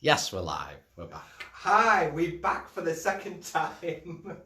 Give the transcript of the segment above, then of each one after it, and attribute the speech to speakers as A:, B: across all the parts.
A: Yes, we're live. We're back.
B: Hi, we're back for the second time.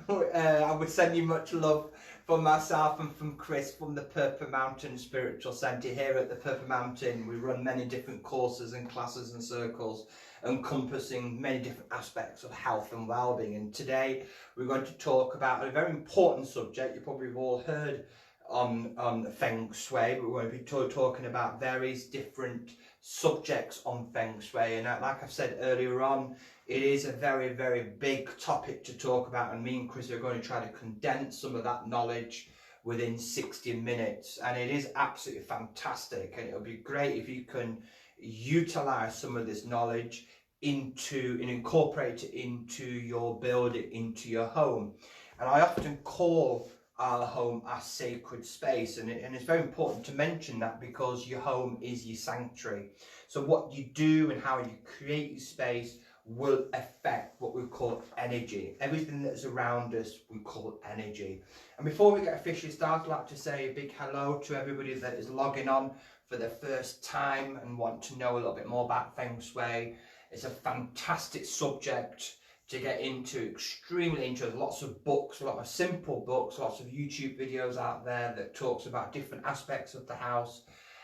B: I would send you much love from myself and from Chris from the Purple Mountain Spiritual Centre. Here at the Purple Mountain, we run many different courses and classes and circles encompassing many different aspects of health and well-being. And today we're going to talk about a very important subject. You probably have all heard on Feng Shui, but we're going to be talking about various different subjects on Feng Shui. And like I've said earlier on, it is a very, very big topic to talk about, and me and Chris are going to try to condense some of that knowledge within 60 minutes. And it is absolutely fantastic, and it'll be great if you can utilize some of this knowledge into and incorporate it into your building, into your home. And I often call our home our sacred space, and it's very important to mention that because your home is your sanctuary. So what you do and how you create your space will affect what we call energy. Everything that's around us we call energy. And before we get officially started, I'd like to say a big hello to everybody that is logging on for the first time and want to know a little bit more about Feng Shui. It's a fantastic subject to get into, extremely interesting. Lots of books, a lot of simple books, lots of YouTube videos out there that talks about different aspects of the house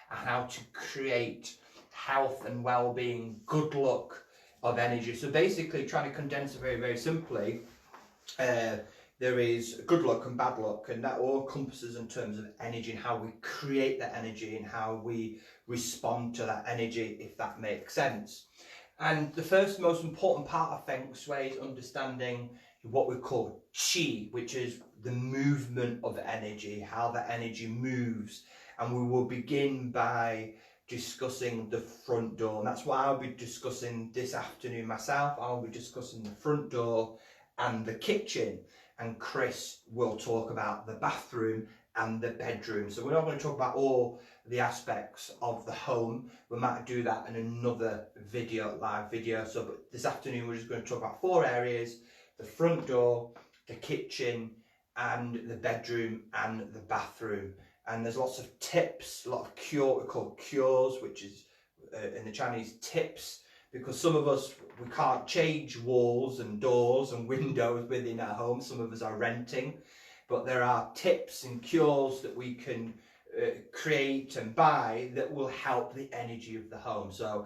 B: and how to create health and well-being, good luck of energy. So basically, trying to condense it very, very simply, there is good luck and bad luck, and that all encompasses in terms of energy and how we create that energy and how we respond to that energy, if that makes sense. And the first most important part of Feng Shui is understanding what we call qi, which is the movement of energy, how the energy moves. And we will begin by discussing the front door. And that's what I'll be discussing this afternoon myself. I'll be discussing the front door and the kitchen. And Chris will talk about the bathroom and the bedroom. So we're not going to talk about all the aspects of the home. We might do that in another video, live video. So but this afternoon we're just going to talk about 4 areas: the front door, the kitchen, and the bedroom and the bathroom. And there's lots of tips, a lot of we call cures, which is in the Chinese tips, because some of us, we can't change walls and doors and windows within our home. Some of us are renting, but there are tips and cures that we can create and buy that will help the energy of the home. So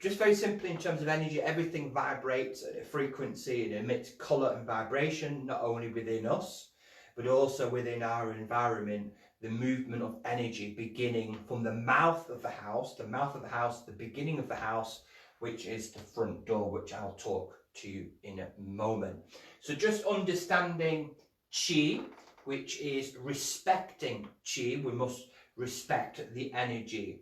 B: just very simply, in terms of energy, everything vibrates at a frequency and emits color and vibration, not only within us but also within our environment. The movement of energy beginning from the mouth of the house, the beginning of the house, which is the front door, which I'll talk to you in a moment. So just understanding qi, which is respecting qi. We must respect the energy.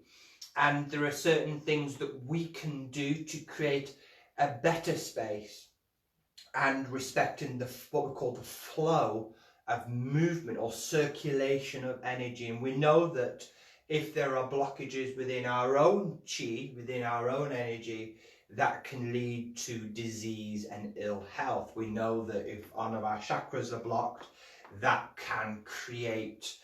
B: And there are certain things that we can do to create a better space, and respecting what we call the flow of movement or circulation of energy. And we know that if there are blockages within our own qi, within our own energy, that can lead to disease and ill health. We know that if one of our chakras are blocked, that can create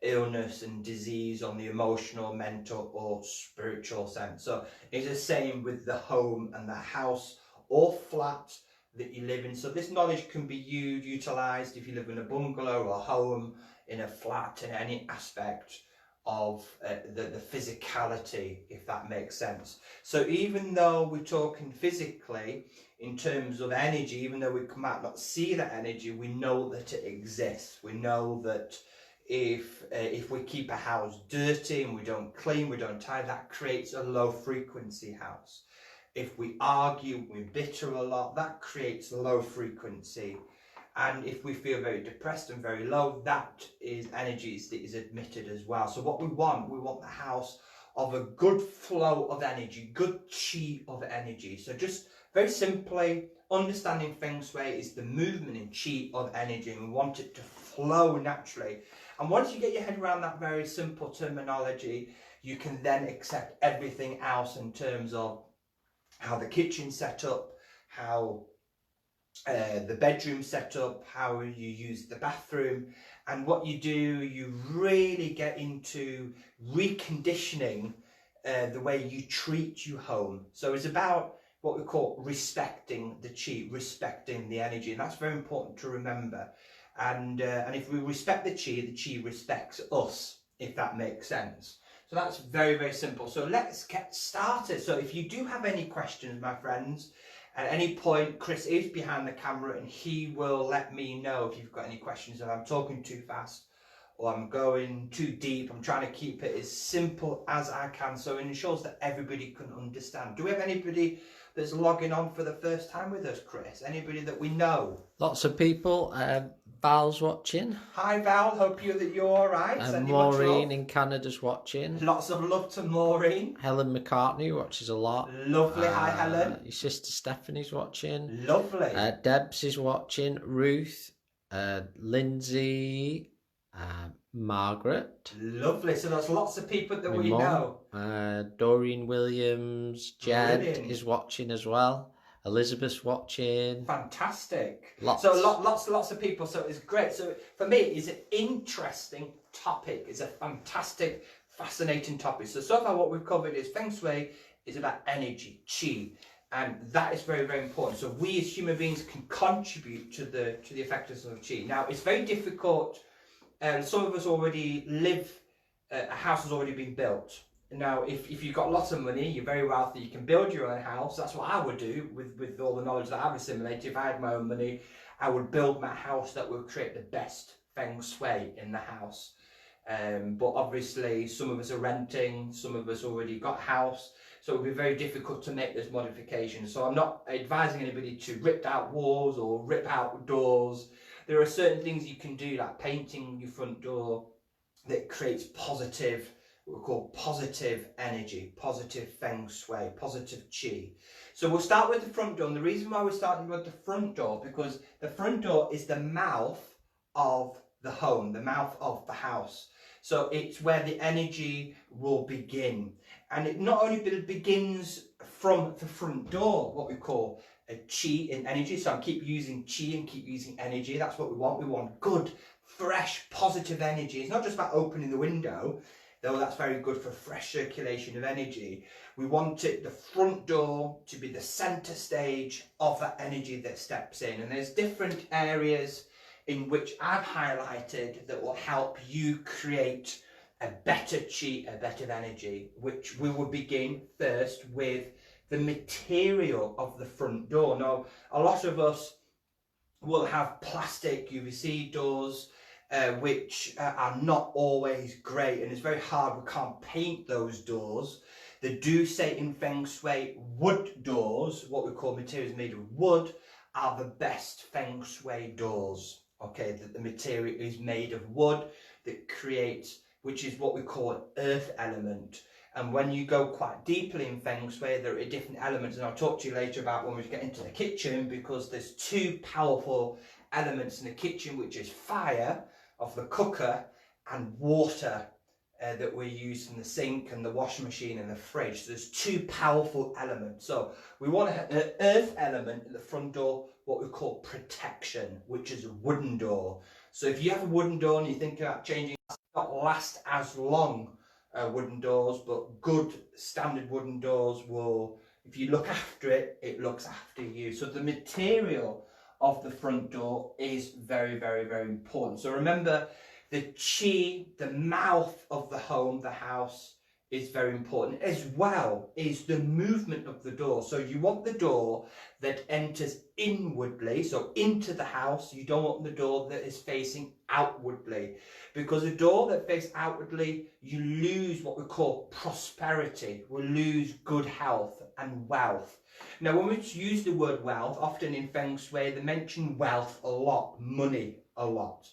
B: illness and disease on the emotional, mental or spiritual sense. So it's the same with the home and the house or flat that you live in. So this knowledge can be utilized if you live in a bungalow or a home, in a flat, in any aspect of the physicality, if that makes sense. So even though we're talking physically in terms of energy, even though we might not see that energy, we know that it exists. We know that if we keep a house dirty and we don't clean, we don't tidy, that creates a low frequency house. If we argue, we bitter a lot, that creates a low frequency. And if we feel very depressed and very low, that is energies that is admitted as well. So what we want the house of a good flow of energy, good qi of energy. So just very simply, understanding Feng Shui is the movement in qi of energy, and we want it to flow naturally. And once you get your head around that very simple terminology, you can then accept everything else in terms of how the kitchen's set up, how the bedroom set up, how you use the bathroom, and what you do, you really get into reconditioning the way you treat your home. So it's about what we call respecting the chi, respecting the energy, and that's very important to remember. And if we respect the chi respects us, if that makes sense. So that's very, very simple. So let's get started. So if you do have any questions, my friends, at any point, Chris is behind the camera and he will let me know if you've got any questions, if I'm talking too fast or I'm going too deep. I'm trying to keep it as simple as I can so it ensures that everybody can understand. Do we have anybody that's logging on for the first time with us, Chris? Anybody that we know?
A: Lots of people. Val's watching.
B: Hi Val, hope you're all right.
A: And Maureen in Canada's watching.
B: Lots of love to Maureen.
A: Helen McCartney watches a lot.
B: Lovely, hi Helen.
A: Your sister Stephanie's watching.
B: Lovely.
A: Debs is watching. Ruth, Lindsay, Margaret.
B: Lovely. So there's lots of people that we know.
A: Doreen Williams, Jed is watching as well. Elizabeth's watching.
B: Fantastic.
A: Lots.
B: So lots of people. So it's great. So for me, it's an interesting topic. It's a fantastic, fascinating topic. So far what we've covered is Feng Shui is about energy, chi, and that is very, very important. So we as human beings can contribute to the effectiveness of chi. Now it's very difficult. Some of us already live. A house has already been built. Now, if you've got lots of money, you're very wealthy, you can build your own house. That's what I would do with all the knowledge that I've assimilated. If I had my own money, I would build my house that would create the best Feng Shui in the house. But obviously, some of us are renting, some of us already got a house, so it would be very difficult to make those modifications. So I'm not advising anybody to rip out walls or rip out doors. There are certain things you can do, like painting your front door, that creates positive, what we call positive energy, positive Feng Shui, positive chi. So we'll start with the front door, and the reason why we're starting with the front door, because the front door is the mouth of the home, the mouth of the house. So it's where the energy will begin. And it not only begins from the front door, what we call a chi in energy. So I keep using chi and keep using energy. That's what we want. We want good, fresh, positive energy. It's not just about opening the window, though that's very good for fresh circulation of energy. We want the front door to be the center stage of that energy that steps in. And there's different areas in which I've highlighted that will help you create a better chi, a better energy, which we will begin first with the material of the front door. Now, a lot of us will have plastic UVC doors, which are not always great, and it's very hard. We can't paint those doors. They do say in Feng Shui, wood doors, what we call materials made of wood, are the best Feng Shui doors. Okay, that the material is made of wood that creates, which is what we call an earth element. And when you go quite deeply in Feng Shui, there are different elements, and I'll talk to you later about when we get into the kitchen, because there's two powerful elements in the kitchen, which is fire of the cooker and water that we use in the sink and the washing machine and the fridge. So there's two powerful elements. So we want to have an earth element at the front door, what we call protection, which is a wooden door. So if you have a wooden door and you think about changing, it not last as long, wooden doors, but good standard wooden doors will, if you look after it, it looks after you. So the material of the front door is very, very, very important. So remember, the chi, the mouth of the home, the house, is very important, as well is the movement of the door. So you want the door that enters inwardly, so into the house. You don't want the door that is facing outwardly, because a door that faces outwardly, you lose what we call prosperity. We lose good health and wealth. Now, when we use the word wealth, often in Feng Shui, they mention wealth a lot, money a lot.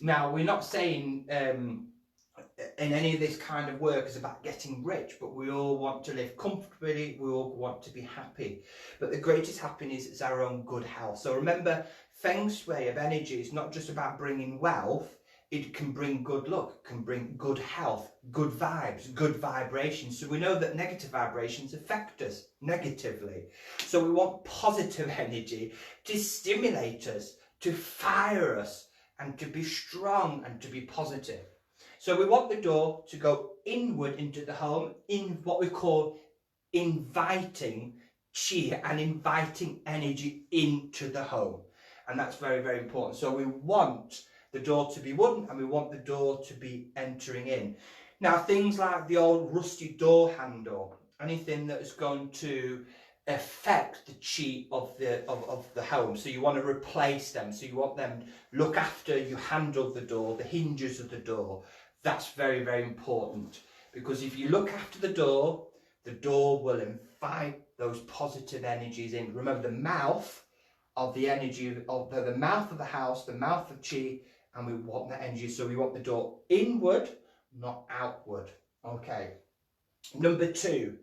B: Now, we're not saying in any of this kind of work is about getting rich, but we all want to live comfortably, we all want to be happy. But the greatest happiness is our own good health. So remember, Feng Shui of energy is not just about bringing wealth, it can bring good luck, it can bring good health, good vibes, good vibrations. So we know that negative vibrations affect us negatively. So we want positive energy to stimulate us, to fire us, and to be strong and to be positive. So we want the door to go inward into the home in what we call inviting chi and inviting energy into the home. And that's very, very important. So we want the door to be wooden and we want the door to be entering in. Now, things like the old rusty door handle, anything that is going to affect the chi of the home, so you want to replace them, so you want them look after you handle the door, the hinges of the door. That's very, very important, because if you look after the door will invite those positive energies in. Remember, the mouth of the energy of the mouth of the house, the mouth of chi, and we want that energy, so we want the door inward, not outward. Okay. Number 2.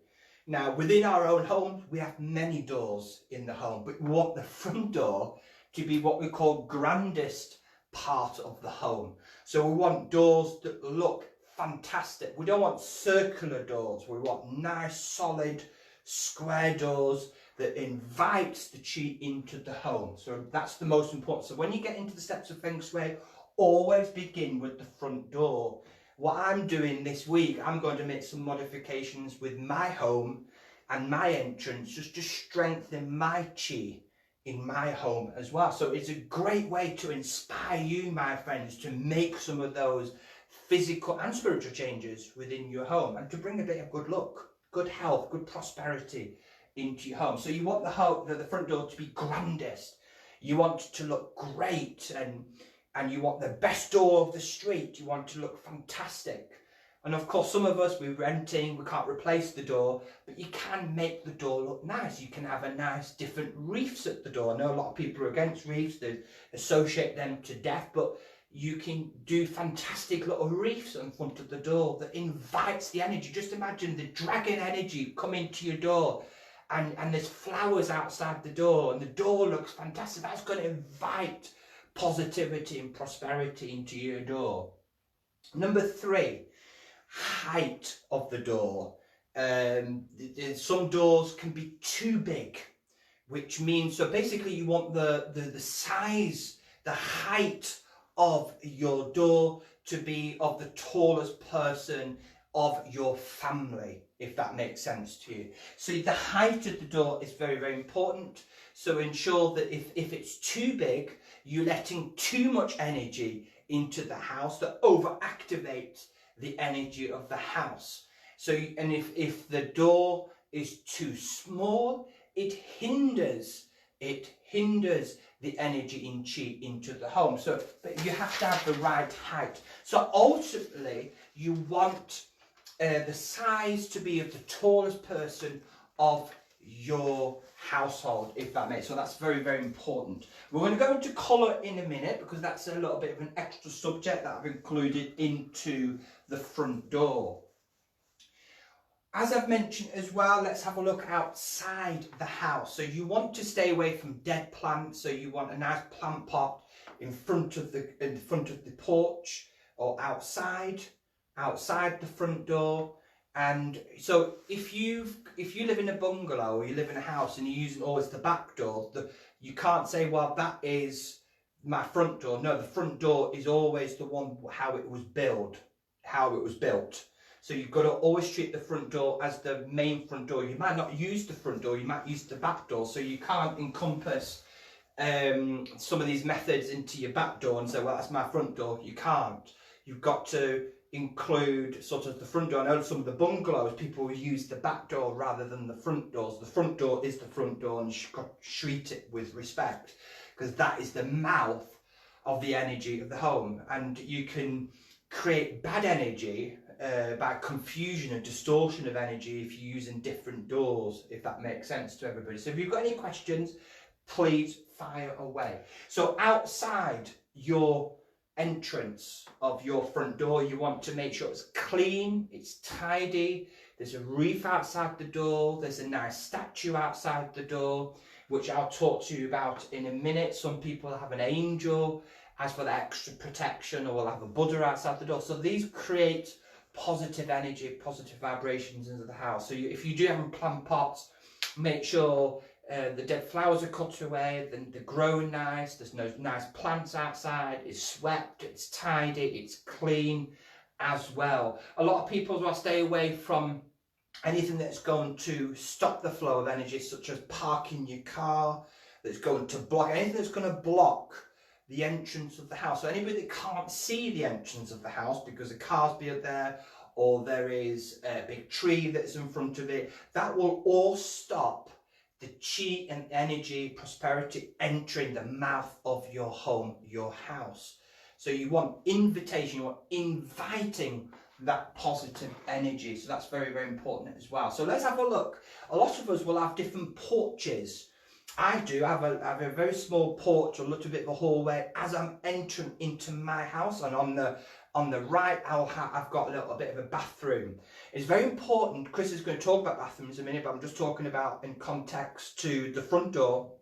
B: Now, within our own home, we have many doors in the home, but we want the front door to be what we call grandest part of the home. So we want doors that look fantastic. We don't want circular doors. We want nice, solid, square doors that invites the chi into the home. So that's the most important. So when you get into the steps of Feng Shui, always begin with the front door. What I'm doing this week, I'm going to make some modifications with my home and my entrance just to strengthen my chi in my home as well. So it's a great way to inspire you, my friends, to make some of those physical and spiritual changes within your home and to bring a bit of good luck, good health, good prosperity into your home. So you want the front door to be grandest. You want it to look great, and you want the best door of the street. You want it to look fantastic. And of course, some of us, we're renting, we can't replace the door, but you can make the door look nice. You can have a nice different reefs at the door. I know a lot of people are against reefs, they associate them to death, but you can do fantastic little reefs in front of the door that invites the energy. Just imagine the dragon energy coming to your door, and there's flowers outside the door, and the door looks fantastic. That's going to invite positivity and prosperity into your door. Number 3, height of the door. Some doors can be too big, which means, so basically you want the size, the height of your door to be of the tallest person of your family, if that makes sense to you. So the height of the door is very, very important. So ensure that if it's too big, you're letting too much energy into the house that overactivates the energy of the house. So, and if the door is too small, it hinders the energy in chi into the home. So, but you have to have the right height. So ultimately, you want the size to be of the tallest person of your household, if that makes sense. So that's very, very important. We're going to go into colour in a minute, because that's a little bit of an extra subject that I've included into the front door. As I've mentioned as well, let's have a look outside the house. So you want to stay away from dead plants. So you want a nice plant pot in front of the porch, or outside the front door. And so if you live in a bungalow, or you live in a house and you're using always the back door, you can't say, well, that is my front door. No, the front door is always the one how it was built. So you've got to always treat the front door as the main front door. You might not use the front door, you might use the back door. So you can't encompass some of these methods into your back door and say, well, that's my front door. You can't. You've got to include sort of the front door. I know some of the bungalows, people will use the back door rather than the front door. So the front door is the front door, and you've got to treat it with respect, because that is the mouth of the energy of the home. And you can create bad energy by confusion and distortion of energy if you're using different doors, if that makes sense to everybody. So if you've got any questions, please fire away. So outside your entrance of your front door, you want to make sure it's clean, it's tidy. There's a reef outside the door, there's a nice statue outside the door, which I'll talk to you about in a minute. Some people have an angel as for the extra protection, or will have a Buddha outside the door. So these create positive energy, positive vibrations into the house. So if you do have plant pots, make sure the dead flowers are cut away, then they're growing nice, there's no nice plants outside, it's swept, it's tidy, it's clean as well. A lot of people will stay away from anything that's going to stop the flow of energy, such as parking your car, that's going to block, anything that's going to block the entrance of the house. So anybody that can't see the entrance of the house because the car's built there, or there is a big tree that's in front of it, that will all stop the chi and energy, prosperity entering the mouth of your home, your house. So you want invitation, you want inviting that positive energy. So that's very, very important as well. So let's have a look. A lot of us will have different porches. I do have a very small porch, a little bit of a hallway as I'm entering into my house, and on the right I've got a little bit of a bathroom. It's very important. Chris is going to talk about bathrooms in a minute, but I'm just talking about in context to the front door,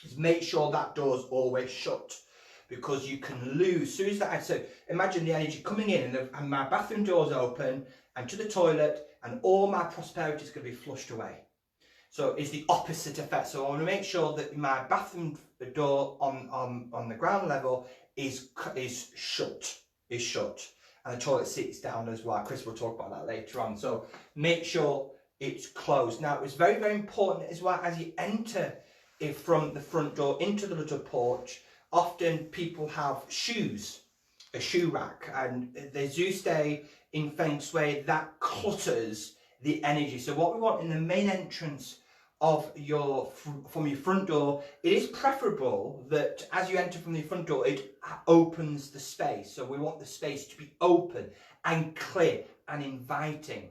B: is make sure that door's always shut, because you can lose. Soon as that, so imagine the energy coming in and my bathroom door's open and to the toilet, and all my prosperity is going to be flushed away. So it's the opposite effect. So I want to make sure that my bathroom door on the ground level is shut, and the toilet seat is down as well. Chris will talk about that later on. So make sure it's closed. Now it's very, very important as well, as you enter from the front door into the little porch. Often people have shoes, a shoe rack, and they do stay in Feng Shui that clutters the energy. So what we want in the main entrance of from your front door, it is preferable that as you enter from the front door, it opens the space. So we want the space to be open and clear and inviting.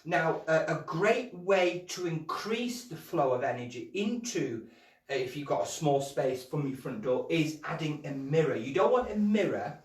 B: Now, a great way to increase the flow of energy into, if you've got a small space from your front door, is adding a mirror. You don't want a mirror.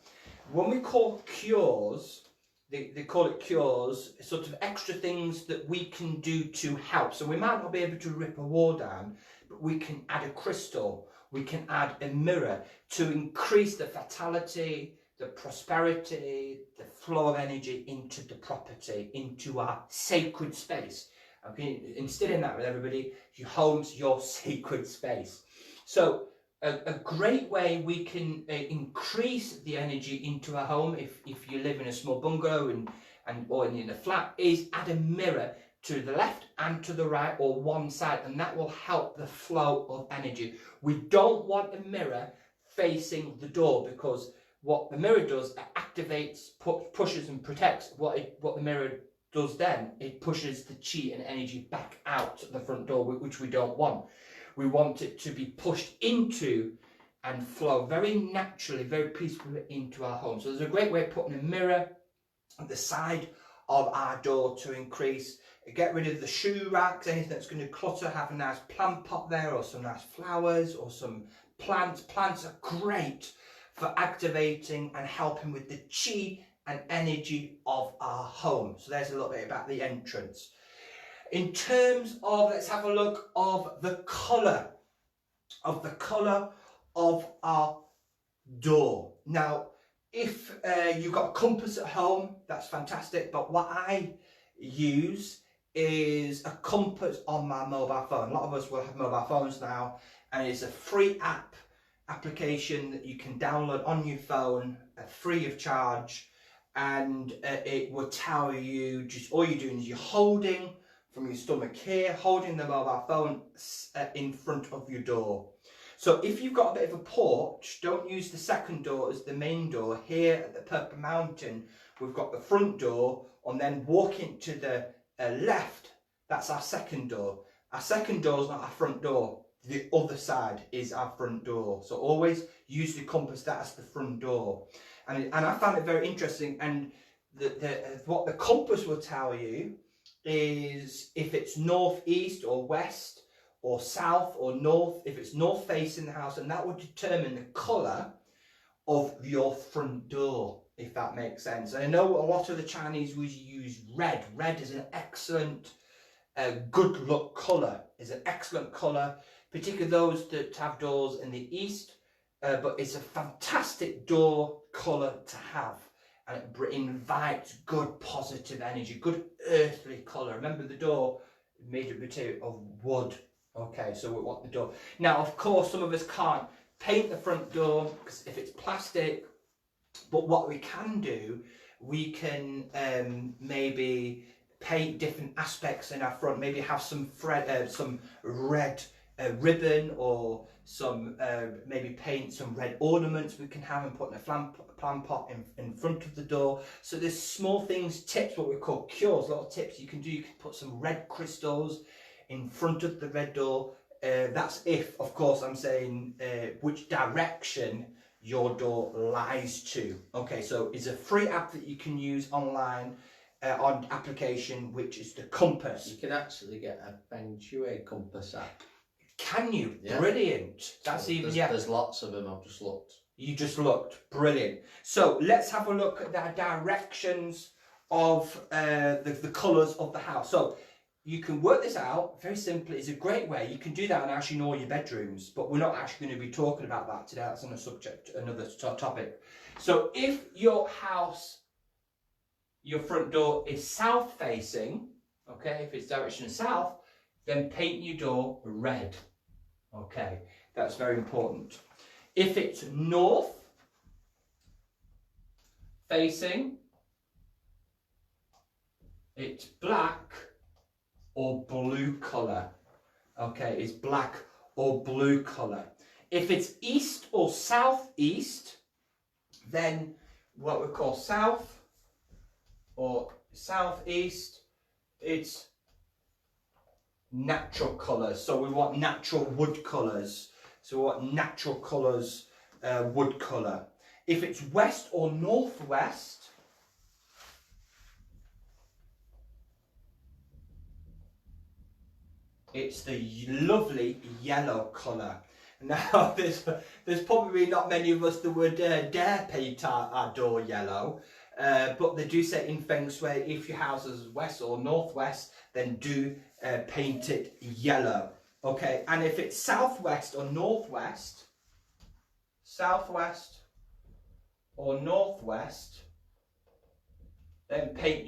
B: When we call cures, they call it cures, sort of extra things that we can do to help. So we might not be able to rip a wall down, but we can add a crystal, we can add a mirror to increase the vitality, the prosperity, the flow of energy into the property, into our sacred space. Okay, instilling that with everybody, your home's your sacred space. So a great way we can increase the energy into a home, if you live in a small bungalow or in a flat, is add a mirror to the left and to the right, or one side, and that will help the flow of energy. We don't want a mirror facing the door, because what the mirror does, it activates, pushes and protects. What the mirror does then, it pushes the chi and energy back out the front door, which we don't want. We want it to be pushed into and flow very naturally, very peacefully into our home. So there's a great way of putting a mirror at the side of our door to increase. Get rid of the shoe racks, anything that's going to clutter. Have a nice plant pot there, or some nice flowers, or some plants. Plants are great for activating and helping with the chi and energy of our home. So there's a little bit about the entrance. In terms of, let's have a look of the colour of our door. Now, if you've got a compass at home, that's fantastic, but what I use is a compass on my mobile phone. A lot of us will have mobile phones now, and it's a free application that you can download on your phone, free of charge, and it will tell you, just all you're doing is you're holding from your stomach here, holding the mobile phone in front of your door. So if you've got a bit of a porch, don't use the second door as the main door. Here at the Purple Mountain, we've got the front door, and then walking to the left, that's our second door. Our second door is not our front door. The other side is our front door. So always use the compass, that's the front door. And I found it very interesting, and what the compass will tell you is if it's northeast or west or south or north, if it's north facing the house, and that would determine the colour of your front door, if that makes sense. And I know a lot of the Chinese would use red. Red is an excellent good luck colour, is an excellent colour, particularly those that have doors in the east, but it's a fantastic door colour to have. And it invites good positive energy, good earthly colour. Remember, the door is made of material of wood. Okay, so we want the door. Now, of course, some of us can't paint the front door because if it's plastic, but what we can do, we can maybe paint different aspects in our front. Maybe have some red ribbon, or some maybe paint some red ornaments we can have and put in a plant pot in front of the door. So there's small things, tips, what we call cures, little tips you can do. You can put some red crystals in front of the red door. That's if, of course, I'm saying which direction your door lies to. Okay, so it's a free app that you can use online on application, which is the compass.
A: You can actually get a Feng Shui compass app.
B: Can you?
A: Yeah.
B: Brilliant. That's
A: so
B: even,
A: there's lots of them. I've just looked.
B: You just looked. Brilliant. So let's have a look at the directions of the colours of the house. So you can work this out very simply. It's a great way. You can do that and actually in all your bedrooms, but we're not actually going to be talking about that today. That's on a subject, another topic. So if your house, your front door is south facing, okay, if it's direction south, then paint your door red. Okay, that's very important. If it's north facing, it's black or blue colour. Okay, it's black or blue colour. If it's east or southeast, then what we call south or southeast, it's natural colours. So we want natural wood colours. So we want natural colours, wood colour. If it's west or northwest, it's the lovely yellow colour. Now, there's probably not many of us that would dare paint our door yellow, but they do say in Feng Shui, if your house is west or northwest, then do paint it yellow. Okay, and if it's southwest or northwest, then paint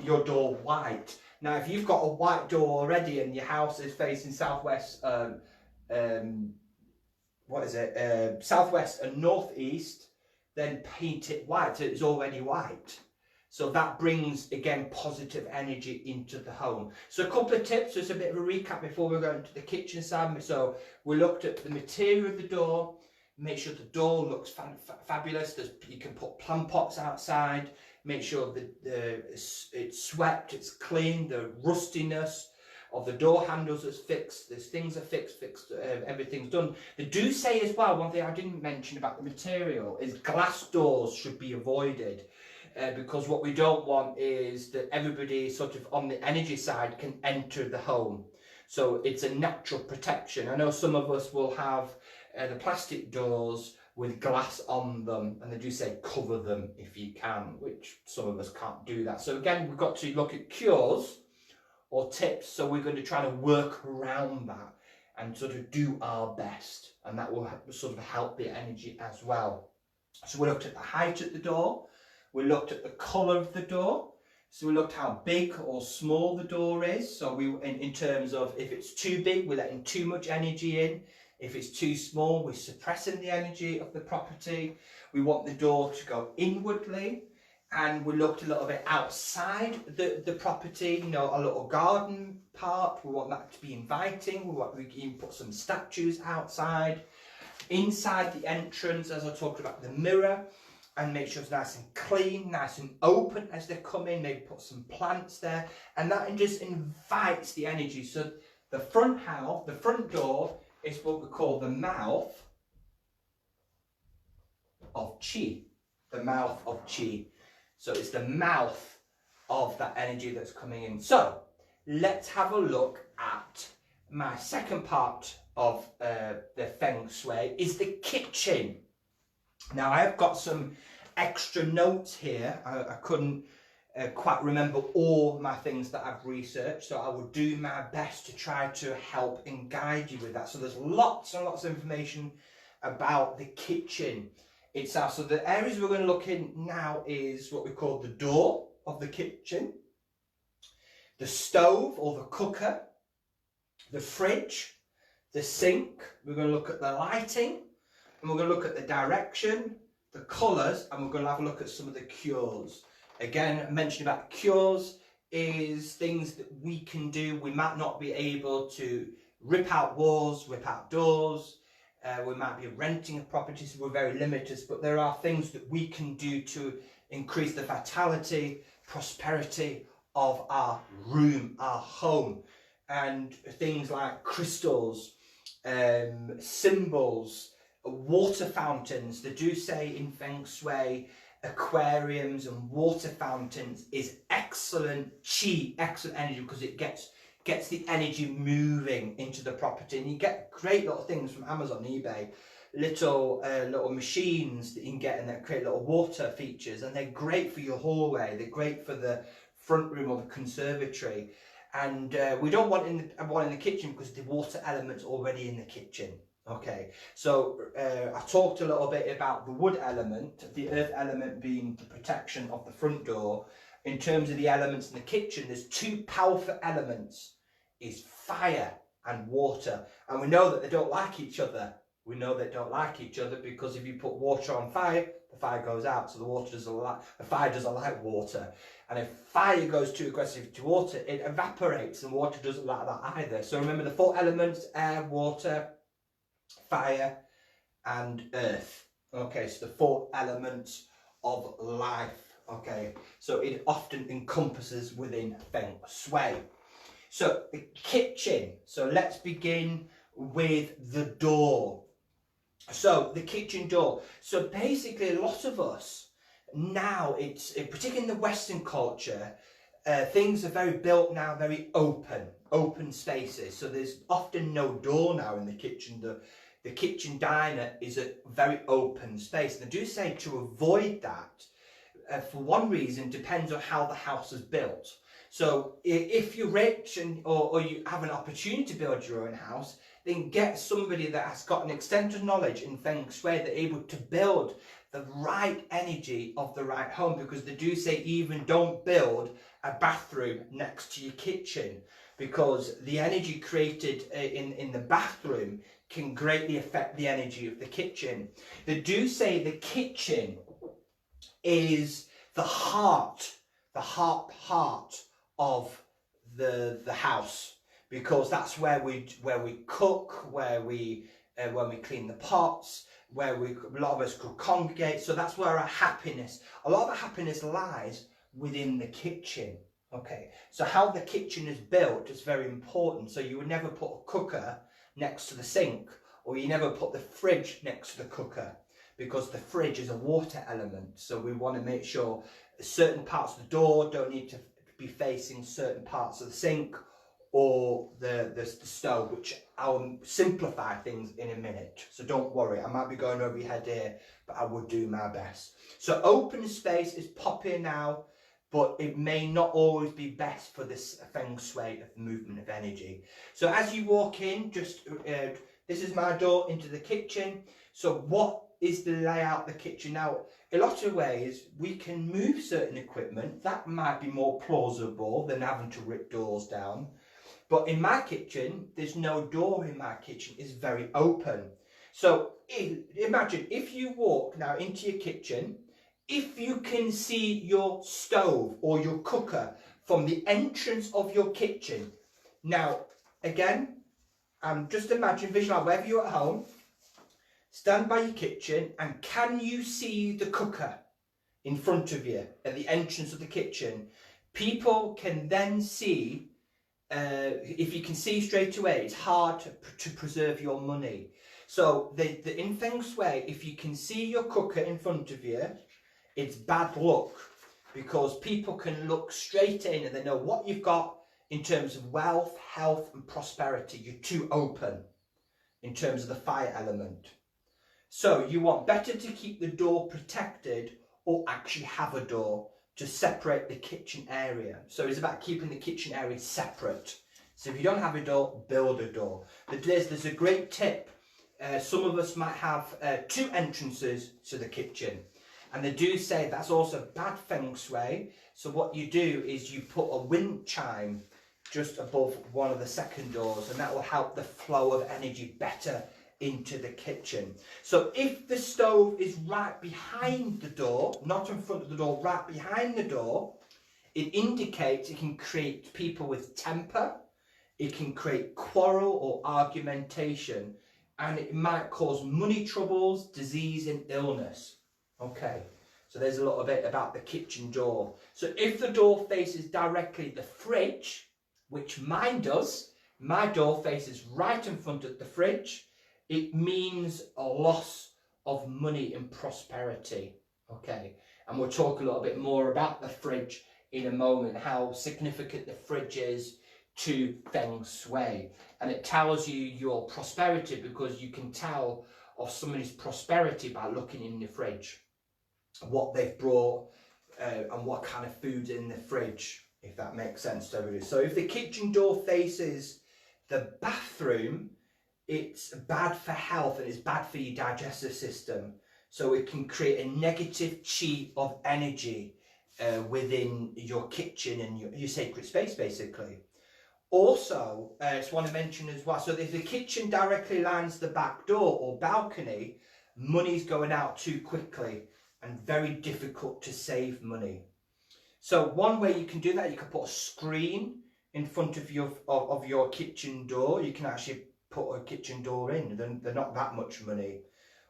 B: your door white. Now, if you've got a white door already and your house is facing southwest, southwest and northeast, then paint it white. So it's already white. So that brings, again, positive energy into the home. So a couple of tips, just a bit of a recap before we go into the kitchen side. So we looked at the material of the door, make sure the door looks fabulous. You can put plant pots outside, make sure that it's swept, it's clean, the rustiness of the door handles is fixed, these things are fixed, everything's done. They do say as well, one thing I didn't mention about the material is glass doors should be avoided. Because what we don't want is that everybody sort of on the energy side can enter the home. So it's a natural protection. I know some of us will have the plastic doors with glass on them, and they do say cover them if you can, which some of us can't do that. So again, we've got to look at cures or tips. So we're going to try to work around that and sort of do our best, and that will sort of help the energy as well. So we looked at the height of the door. We looked at the colour of the door. So we looked how big or small the door is. So we, in terms of if it's too big, we're letting too much energy in. If it's too small, we're suppressing the energy of the property. We want the door to go inwardly. And we looked a little bit outside the property, you know, a little garden part. We want that to be inviting. We can put some statues outside. Inside the entrance, as I talked about, the mirror. And make sure it's nice and clean, nice and open as they come in. Maybe put some plants there, and that just invites the energy. So the front door is what we call the mouth of Qi. The mouth of Qi. So it's the mouth of that energy that's coming in. So let's have a look at my second part of the Feng Shui, is the kitchen. Now, I've got some extra notes here. I couldn't quite remember all my things that I've researched, so I will do my best to try to help and guide you with that. So there's lots and lots of information about the kitchen itself. So the areas we're going to look in now is what we call the door of the kitchen, the stove or the cooker, the fridge, the sink. We're going to look at the lighting. And we're going to look at the direction, the colours, and we're going to have a look at some of the cures. Again, I mentioned about cures is things that we can do. We might not be able to rip out walls, rip out doors. We might be renting a property, so we're very limited, but there are things that we can do to increase the vitality, prosperity of our room, our home. And things like crystals, symbols, water fountains. They do say in Feng Shui, aquariums and water fountains is excellent chi, excellent energy, because it gets the energy moving into the property. And you get great little things from Amazon, eBay, little machines that you can get, and that create little water features, and they're great for your hallway, they're great for the front room or the conservatory. And we don't want one in the kitchen because the water element's already in the kitchen. Okay, so I talked a little bit about the wood element, the earth element being the protection of the front door. In terms of the elements in the kitchen, there's two powerful elements, is fire and water. And we know that they don't like each other. We know they don't like each other because if you put water on fire, the fire goes out. So the fire doesn't like water. And if fire goes too aggressive to water, it evaporates, and water doesn't like that either. So remember the four elements: air, water, fire and earth. Okay, so the four elements of life. Okay, so it often encompasses within Feng Shui. So the kitchen. So let's begin with the door. So the kitchen door. So basically a lot of us now, particularly in the Western culture, things are very built now, very open spaces. So there's often no door now in the kitchen. The kitchen diner is a very open space. And I do say to avoid that, for one reason, depends on how the house is built. So if you're rich or you have an opportunity to build your own house, then get somebody that has got an extensive knowledge in Feng Shui. They're able to build the right energy of the right home, because they do say even don't build a bathroom next to your kitchen, because the energy created in the bathroom can greatly affect the energy of the kitchen. They do say the kitchen is the heart of the house, because that's where we cook, when we clean the pots, a lot of us could congregate. So that's where a lot of our happiness lies within the kitchen. Okay, so how the kitchen is built is very important. So you would never put a cooker next to the sink, or you never put the fridge next to the cooker, because the fridge is a water element. So we want to make sure certain parts of the door don't need to be facing certain parts of the sink or the stove, which I'll simplify things in a minute. So don't worry, I might be going over your head here, but I will do my best. So open space is popular now, but it may not always be best for this Feng Shui of movement of energy. So as you walk in, just this is my door into the kitchen. So what is the layout of the kitchen? Now, a lot of ways we can move certain equipment. That might be more plausible than having to rip doors down. But in my kitchen, there's no door in my kitchen. It's very open. So imagine if you walk now into your kitchen, if you can see your stove or your cooker from the entrance of your kitchen. Now, again, just imagine, visualize wherever you're at home, stand by your kitchen, and can you see the cooker in front of you at the entrance of the kitchen? People can then see, if you can see straight away, it's hard to preserve your money. So in Feng Shui, if you can see your cooker in front of you, it's bad luck, because people can look straight in and they know what you've got in terms of wealth, health and prosperity. You're too open in terms of the fire element. So you want better to keep the door protected, or actually have a door to separate the kitchen area. So it's about keeping the kitchen area separate. So if you don't have a door, build a door. But there's a great tip. Some of us might have 2 entrances to the kitchen. And they do say that's also bad Feng Shui. So what you do is you put a wind chime just above one of the second doors, and that will help the flow of energy better into the kitchen. So if the stove is right behind the door, not in front of the door, right behind the door, It indicates it can create people with temper, it can create quarrel or argumentation, and it might cause money troubles, disease and illness. Okay, so there's a little bit about the kitchen door. So if the door faces directly the fridge, which mine does, my door faces right in front of the fridge, it means a loss of money and prosperity. Okay, and we'll talk a little bit more about the fridge in a moment, how significant the fridge is to Feng Shui. And it tells you your prosperity, because you can tell of somebody's prosperity by looking in the fridge, what they've brought and what kind of food's in the fridge, if that makes sense to everybody. So if the kitchen door faces the bathroom, it's bad for health and it's bad for your digestive system. So it can create a negative chi of energy within your kitchen and your sacred space, basically. Also, I just want to mention as well, so if the kitchen directly lines the back door or balcony, money's going out too quickly and very difficult to save money. So one way you can do that, you can put a screen in front of your kitchen door. You can actually put a kitchen door in, they're not that much money.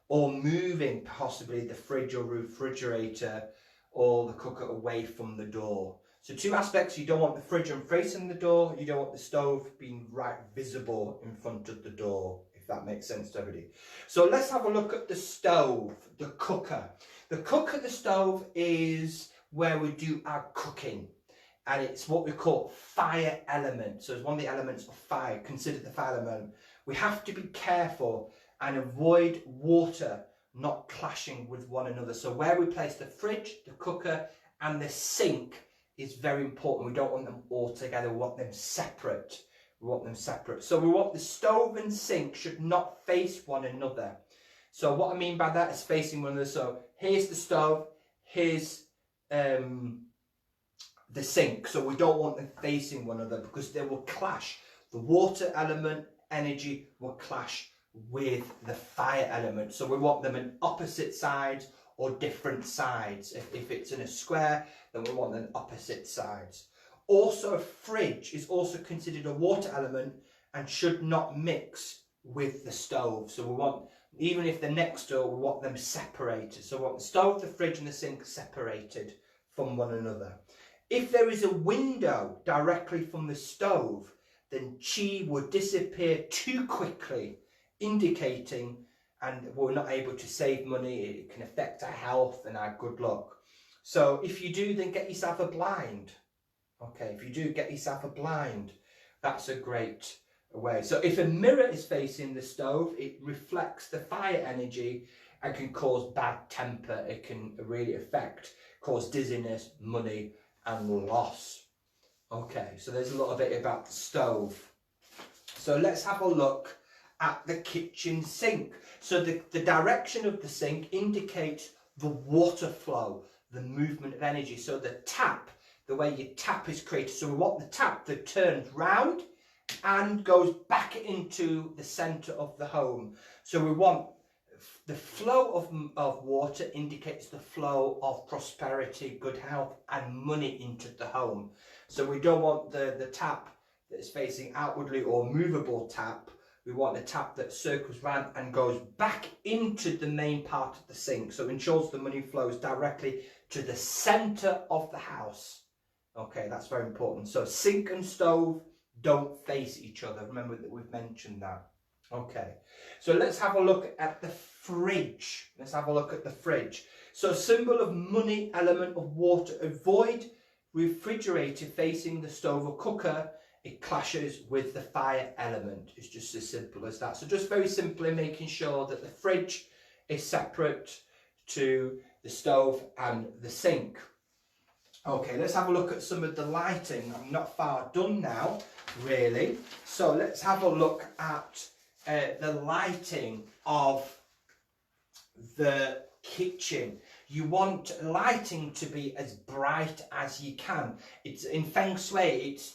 B: Or moving possibly the fridge or refrigerator or the cooker away from the door. So two aspects: you don't want the fridge facing the door, you don't want the stove being right visible in front of the door, if that makes sense to everybody. So let's have a look at the stove, the cooker. The cooker, the stove, is where we do our cooking, and it's what we call fire element. So it's one of the elements of fire, considered the fire element. We have to be careful and avoid water not clashing with one another. So where we place the fridge, the cooker and the sink is very important. We don't want them all together, we want them separate. So we want the stove and sink should not face one another. So what I mean by that is facing one another. So here's the stove, here's the sink. So we don't want them facing one another because they will clash. The water element, energy, will clash with the fire element. So we want them in opposite sides or different sides. If it's in a square, then we want them opposite sides. Also, a fridge is also considered a water element and should not mix with the stove. So we want, even if they're next door, we want them separated. So we want the stove, the fridge and the sink separated from one another. If there is a window directly from the stove, then chi will disappear too quickly, indicating and we're not able to save money. It can affect our health and our good luck. So if you do, then get yourself a blind. Okay, if you do, get yourself a blind. That's a great way. So if a mirror is facing the stove, it reflects the fire energy and can cause bad temper. It can really cause dizziness, money and loss. Okay, so there's a little bit about the stove. So let's have a look at the kitchen sink. So the direction of the sink indicates the water flow, the movement of energy. So the tap, the way your tap is created. So we want the tap that turns round and goes back into the centre of the home. So we want the flow of water indicates the flow of prosperity, good health and money into the home. So we don't want the tap that is facing outwardly or movable tap. We want a tap that circles round and goes back into the main part of the sink. So it ensures the money flows directly to the centre of the house. Okay, that's very important. So sink and stove don't face each other. Remember that we've mentioned that. Okay, so let's have a look at the fridge. So symbol of money, element of water. Avoid refrigerator facing the stove or cooker. It clashes with the fire element. It's just as simple as that. So just very simply making sure that the fridge is separate to the stove and the sink. Okay, let's have a look at some of the lighting. I'm not far done now, really. So let's have a look at the lighting of the kitchen. You want lighting to be as bright as you can. It's in Feng Shui, it's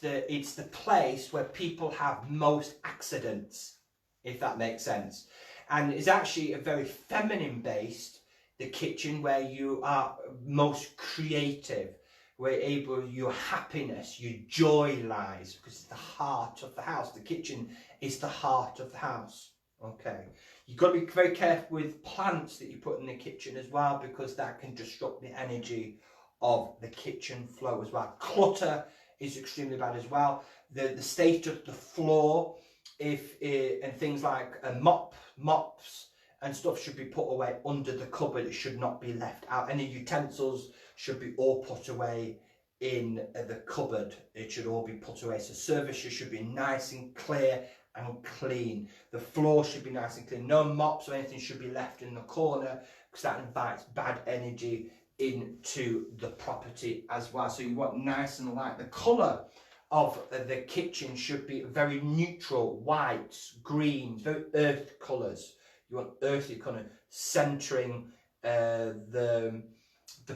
B: the place where people have most accidents, if that makes sense. And it's actually a very feminine based, the kitchen, where you are most creative. where your happiness, your joy lies, because it's the heart of the house. The kitchen is the heart of the house. Okay, you've got to be very careful with plants that you put in the kitchen as well, because that can disrupt the energy of the kitchen flow as well. Clutter is extremely bad as well. The state of the floor, and things like mops and stuff should be put away under the cupboard. It should not be left out. Any utensils should be all put away in the cupboard. It should all be put away. So surfaces should be nice and clear and clean. The floor should be nice and clean. No mops or anything should be left in the corner, because that invites bad energy into the property as well. So you want nice and light. The colour of the kitchen should be very neutral, whites, greens, very earth colours. You want earthy colour, centering the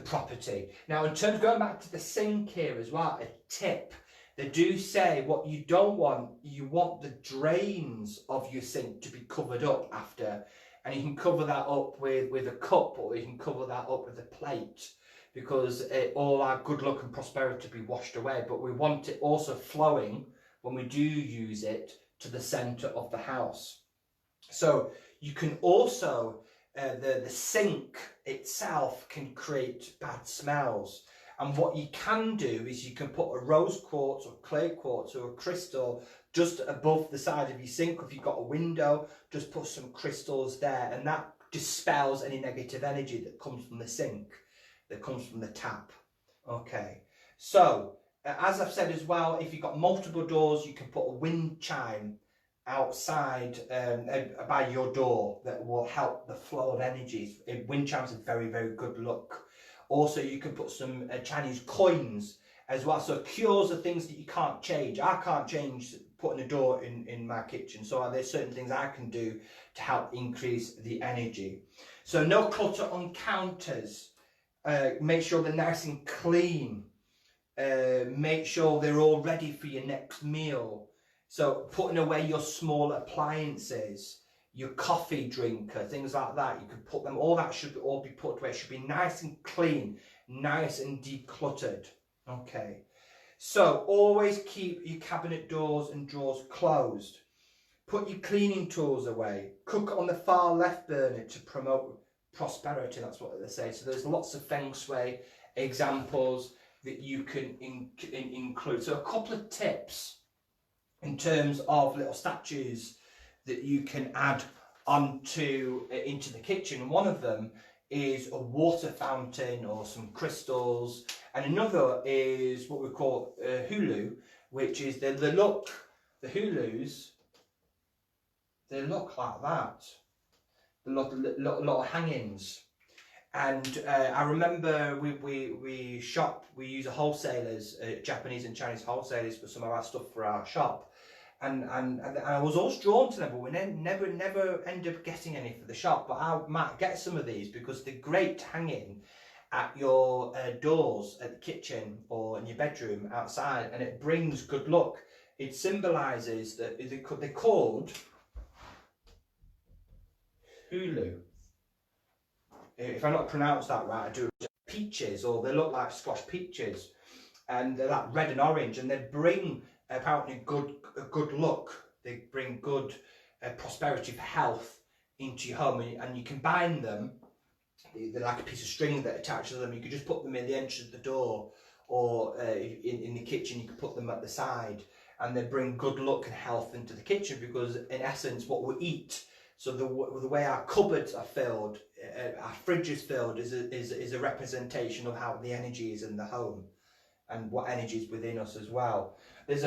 B: property. Now, in terms of going back to the sink here as well, a tip. They do say what you don't want, you want the drains of your sink to be covered up after. And you can cover that up with a cup, or you can cover that up with a plate, because all our good luck and prosperity to be washed away. But we want it also flowing, when we do use it, to the centre of the house. So you can also, the sink itself can create bad smells. And what you can do is you can put a rose quartz or clay quartz or a crystal just above the side of your sink. If you've got a window, just put some crystals there, and that dispels any negative energy that comes from the sink, that comes from the tap. Okay, so as I've said as well, if you've got multiple doors, you can put a wind chime outside by your door that will help the flow of energies. Wind chimes are very, very good luck. Also, you can put some Chinese coins as well. So cures are things that you can't change. I can't change putting a door in my kitchen. So there's certain things I can do to help increase the energy. So no clutter on counters. Make sure they're nice and clean. Make sure they're all ready for your next meal. So putting away your small appliances, your coffee drinker, things like that, you can put them, all that should all be put away. It should be nice and clean, nice and decluttered. Okay, so always keep your cabinet doors and drawers closed. Put your cleaning tools away. Cook on the far left burner to promote prosperity. That's what they say. So there's lots of Feng Shui examples that you can include. So a couple of tips in terms of little statues that you can add into the kitchen. One of them is a water fountain or some crystals, and another is what we call hulu, which is the hulus, they look like that. A lot of hangings. And I remember we use a wholesalers, Japanese and Chinese wholesalers, for some of our stuff for our shop. And I was always drawn to them, but we never end up getting any for the shop. But I might get some of these, because they're great hanging at your doors at the kitchen or in your bedroom outside, and it brings good luck. It symbolises that they're called hulu. If I not pronounce that right, I do. Peaches, or they look like squash peaches, and they're like red and orange, and they bring apparently good luck. They bring good prosperity for health into your home, and you can bind them. They're like a piece of string that attaches to them. You can just put them in the entrance of the door, or in the kitchen. You can put them at the side, and they bring good luck and health into the kitchen, because in essence what we eat, so the way our cupboards are filled, our fridge is filled, is a representation of how the energy is in the home and what energy is within us as well. There's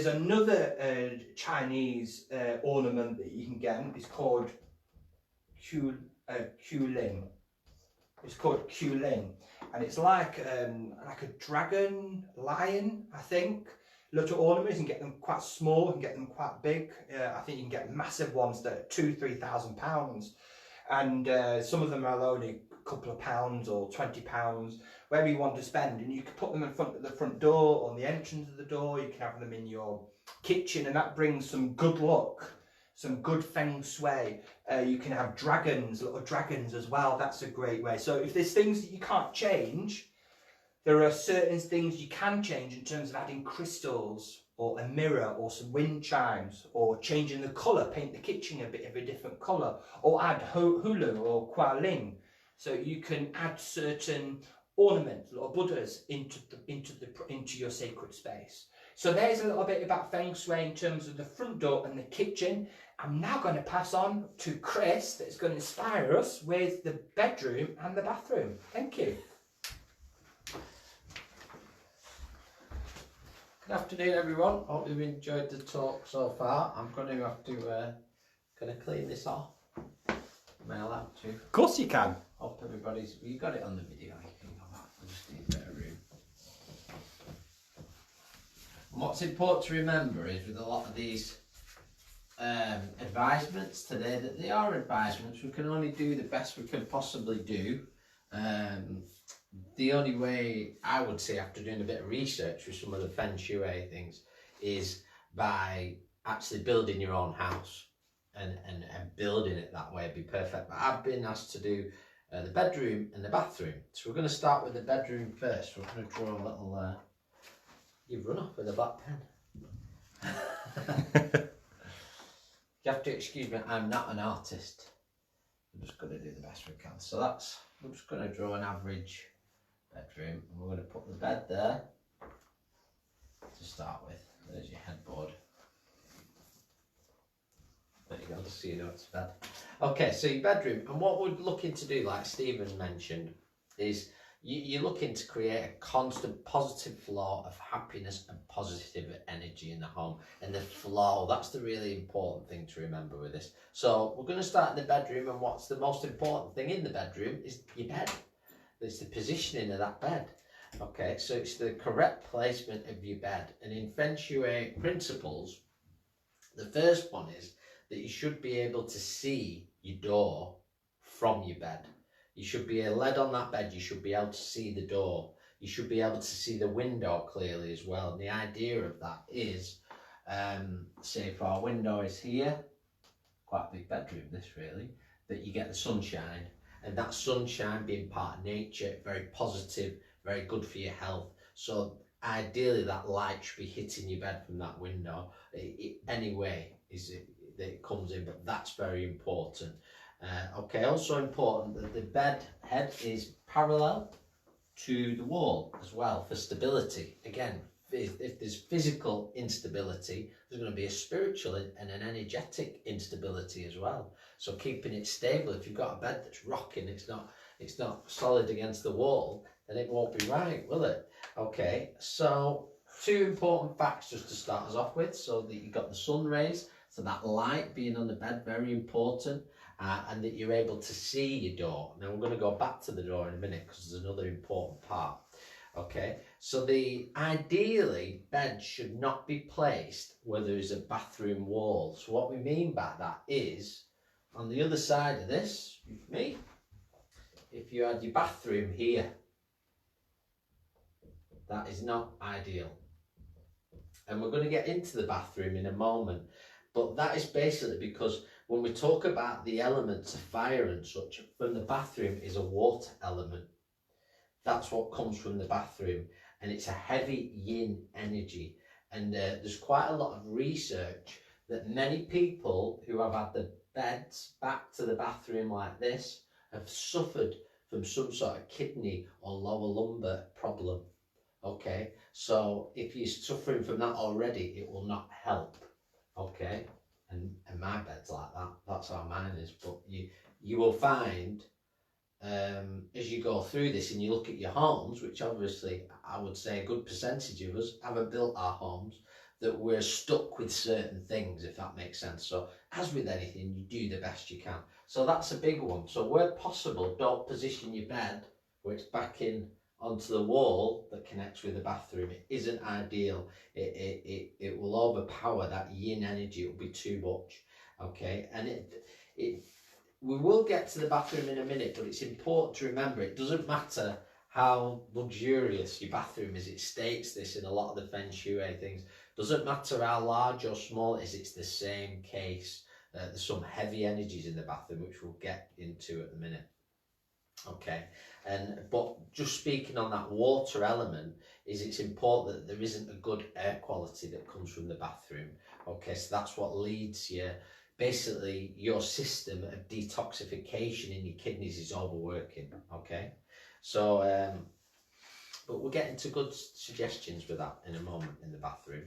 B: another Chinese ornament that you can get. It's called Qulin. It's called Qulin, and it's like a dragon lion, I think. Little ornaments, you can get them quite small, you can get them quite big. I think you can get massive ones that are £2,000-3,000, and some of them are only a couple of pounds or £20, wherever you want to spend. And you can put them in front of the front door, on the entrance of the door. You can have them in your kitchen, and that brings some good luck, some good Feng Shui. You can have dragons, little dragons as well. That's a great way. So if there's things that you can't change, There are certain things you can change in terms of adding crystals or a mirror or some wind chimes or changing the colour, paint the kitchen a bit of a different colour, or add hulu or kualing. So you can add certain ornaments or Buddhas into your sacred space. So there's a little bit about Feng Shui in terms of the front door and the kitchen. I'm now going to pass on to Chris that's going to inspire us with the bedroom and the bathroom. Thank you.
A: Good afternoon, everyone. Hope you've enjoyed the talk so far. I'm going to have to clean this off. Am I allowed to?
B: Of course you can.
A: Hope everybody's... You got it on the video. I just need a bit of room. And what's important to remember is with a lot of these advisements today, that they are advisements. We can only do the best we can possibly do. The only way I would say, after doing a bit of research with some of the Feng Shui things, is by actually building your own house and building it that way would be perfect. But I've been asked to do the bedroom and the bathroom. So we're going to start with the bedroom first. We're going to draw a little... You've run off with a black pen. You have to excuse me, I'm not an artist. I'm just going to do the best we can. So that's... We're just going to draw an average bedroom, and we're going to put the bed there to start with. There's your headboard. There you go, just so you know it's a bed. Okay, so your bedroom, and what we're looking to do, like Stephen mentioned, is you're looking to create a constant positive flow of happiness and positive energy in the home. And the flow, that's the really important thing to remember with this. So we're going to start in the bedroom, and what's the most important thing in the bedroom is your bed. It's the positioning of that bed. Okay, so it's the correct placement of your bed. And in Feng Shui principles, the first one is that you should be able to see your door from your bed. You should be led on that bed, you should be able to see the door. You should be able to see the window clearly as well. And the idea of that is, say if our window is here, quite a big bedroom this really, that you get the sunshine. And that sunshine being part of nature, very positive, very good for your health. So ideally that light should be hitting your bed from that window. Anyway, that it comes in, but that's very important. Okay, also important that the bed head is parallel to the wall as well for stability. Again, if there's physical instability, there's going to be a spiritual and an energetic instability as well. So keeping it stable, if you've got a bed that's rocking, it's not solid against the wall, then it won't be right, will it? Okay, so two important facts just to start us off with, so that you've got the sun rays, so that light being on the bed, very important. And that you're able to see your door. Now we're going to go back to the door in a minute because there's another important part. Okay, so ideally bed should not be placed where there's a bathroom wall. So what we mean by that is on the other side of this, with me, if you had your bathroom here, that is not ideal. And we're going to get into the bathroom in a moment, but that is basically because when we talk about the elements of fire and such, from the bathroom is a water element. That's what comes from the bathroom, and it's a heavy yin energy. And there's quite a lot of research that many people who have had the beds back to the bathroom like this have suffered from some sort of kidney or lower lumbar problem. Okay, so if you're suffering from that already, it will not help. Okay. And my bed's like that, that's how mine is. But you will find as you go through this and you look at your homes, which obviously I would say a good percentage of us haven't built our homes, that we're stuck with certain things, if that makes sense. So as with anything, you do the best you can. So that's a big one. So where possible, don't position your bed where it's back in onto the wall that connects with the bathroom. It isn't ideal. It will overpower that yin energy. It will be too much. Okay, and we will get to the bathroom in a minute, but it's important to remember it doesn't matter how luxurious your bathroom is. It states this in a lot of the Feng Shui things. Doesn't matter how large or small it is, it's the same case. There's some heavy energies in the bathroom, which we'll get into at the minute. Okay, but just speaking on that water element, is it's important that there isn't a good air quality that comes from the bathroom. Okay, so that's what leads you. Basically, your system of detoxification in your kidneys is overworking. Okay, so but we'll get into good suggestions with that in a moment in the bathroom.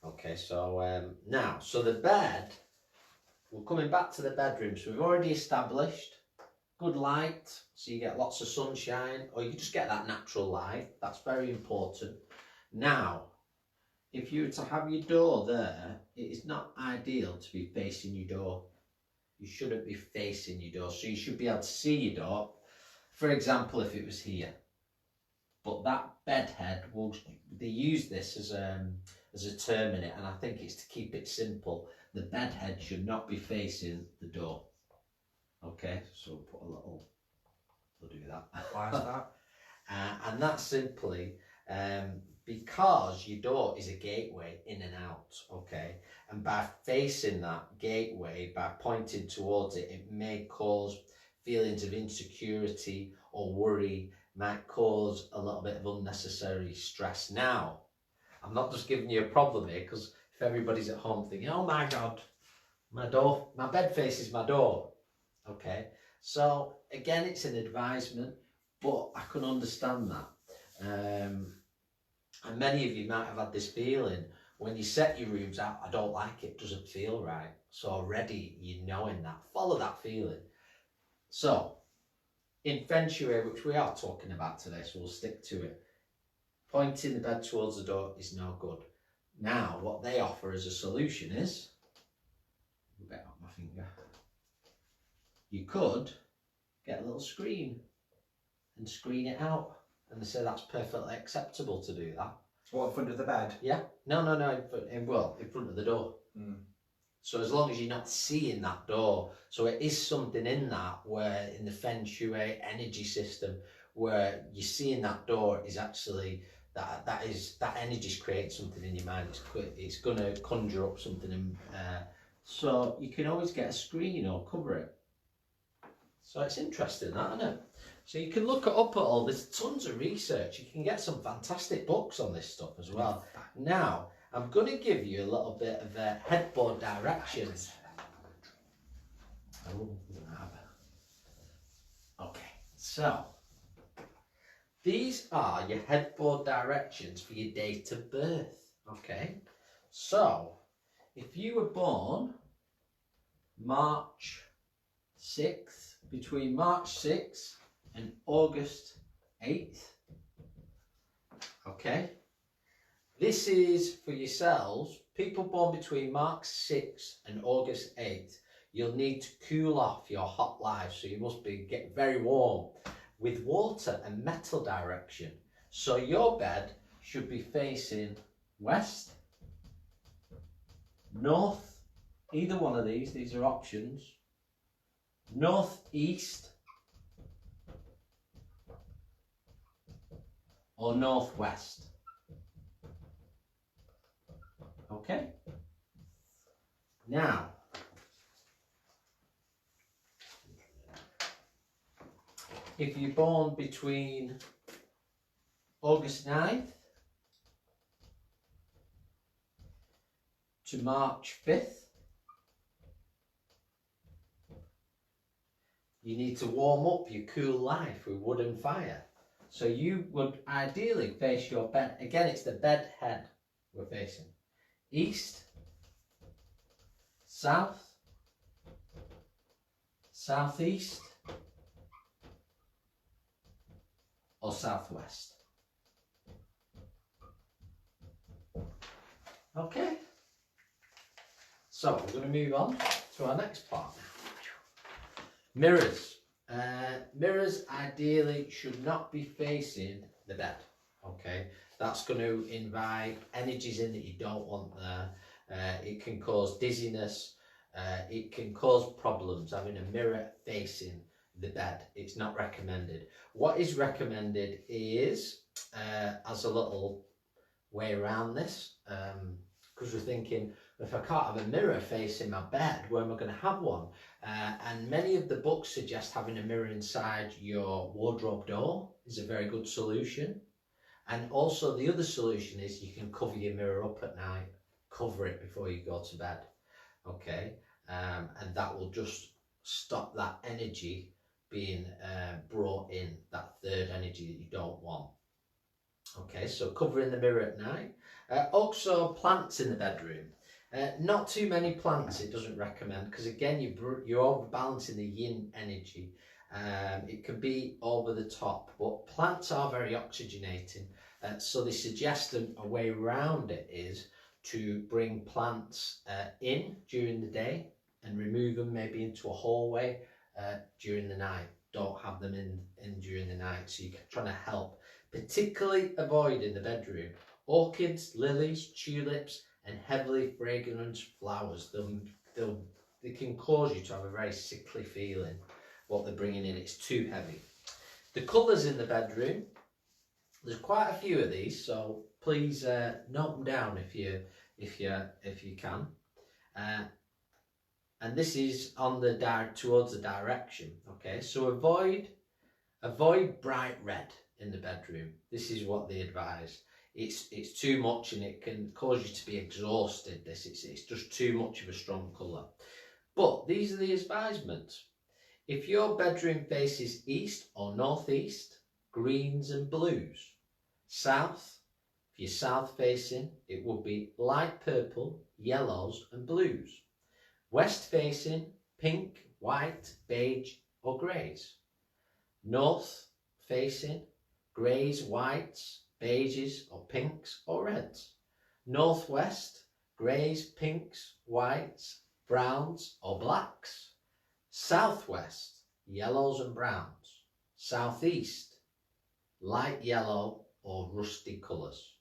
A: Okay, so now, so the bed, we're coming back to the bedroom. So we've already established good light, so you get lots of sunshine, or you just get that natural light. That's very important. Now, if you were to have your door there, it is not ideal to be facing your door. You shouldn't be facing your door, so you should be able to see your door. For example, if it was here, but that bed head they use this as a term in it, and I think it's to keep it simple. The bed head should not be facing the door. Okay, so we'll put a little. We'll do that.
B: Why is that?
A: And that's simply because your door is a gateway in and out, okay? And by facing that gateway, by pointing towards it, it may cause feelings of insecurity or worry, might cause a little bit of unnecessary stress. Now, I'm not just giving you a problem here, because if everybody's at home thinking, oh my God, my bed faces my door, okay? So again, it's an advisement, but I can understand that. And many of you might have had this feeling when you set your rooms out, I don't like it, doesn't feel right. So already you're knowing that, follow that feeling. So in Feng Shui, which we are talking about today, so we'll stick to it, pointing the bed towards the door is no good. Now, what they offer as a solution is, a bit up my finger, you could get a little screen and screen it out, and they say that's perfectly acceptable to do that.
B: What, in front of the bed?
A: Yeah, no, in front of the door. So as long as you're not seeing that door, so it is something in that where in the Feng Shui energy system, where you're seeing that door is actually that energy's creating something in your mind. It's going to conjure up something, and so you can always get a screen or cover it. So it's interesting, that, isn't it? So you can look it up at all. There's tons of research. You can get some fantastic books on this stuff as well. Now, I'm going to give you a little bit of headboard directions. Okay, so these are your headboard directions for your date of birth. Okay, so if you were born March 6th, between March 6th and August 8th, okay, this is for yourselves, people born between March 6th and August 8th. You'll need to cool off your hot life, so you must get very warm with water and metal direction. So your bed should be facing west, north, either one of these are options, northeast or northwest. Okay, now if you're born between August 9th to March 5th, you need to warm up your cool life with wood and fire. So you would ideally face your bed, again it's the bed head we're facing, east, south, southeast or southwest. Okay, so we're going to move on to our next part now. Mirrors. Mirrors ideally should not be facing the bed. Okay, that's going to invite energies in that you don't want there. It can cause dizziness. It can cause problems having a mirror facing the bed. It's not recommended. What is recommended is, as a little way around this, because we're thinking, if I can't have a mirror facing my bed, where am I going to have one? And many of the books suggest having a mirror inside your wardrobe door is a very good solution. And also the other solution is you can cover your mirror up at night, cover it before you go to bed, okay? And that will just stop that energy being brought in, that third energy that you don't want. Okay, so covering the mirror at night. Also plants in the bedroom. Not too many plants it doesn't recommend, because again you're overbalancing the yin energy. It can be over the top, but plants are very oxygenating, so they suggest a way around it is to bring plants in during the day and remove them maybe into a hallway during the night. Don't have them in during the night, so you're trying to help, particularly avoid in the bedroom orchids, lilies, tulips and heavily fragrant flowers. They can cause you to have a very sickly feeling. What they're bringing in, it's too heavy. The colours in the bedroom, there's quite a few of these, so please note them down if you can. And this is on the towards the direction. Okay, so avoid bright red in the bedroom. This is what they advise. It's too much and it can cause you to be exhausted. It's just too much of a strong colour. But these are the advisements. If your bedroom faces east or northeast, greens and blues. South, if you're south facing, it would be light purple, yellows and blues. West facing, pink, white, beige or greys. North facing, greys, whites, beiges or pinks or reds. Northwest, greys, pinks, whites, browns or blacks. Southwest, yellows and browns. Southeast, light yellow or rusty colours.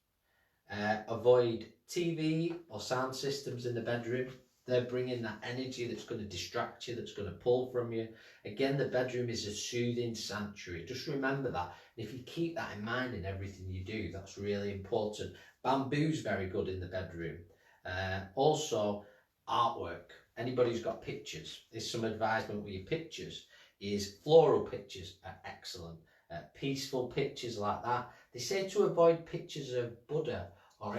A: Avoid TV or sound systems in the bedroom. They're bringing that energy that's going to distract you, that's going to pull from you. Again, the bedroom is a soothing sanctuary. Just remember that. And if you keep that in mind in everything you do, that's really important. Bamboo's very good in the bedroom. Also, artwork. Anybody who's got pictures, there's some advisement with your pictures, is floral pictures are excellent. Peaceful pictures like that. They say to avoid pictures of Buddha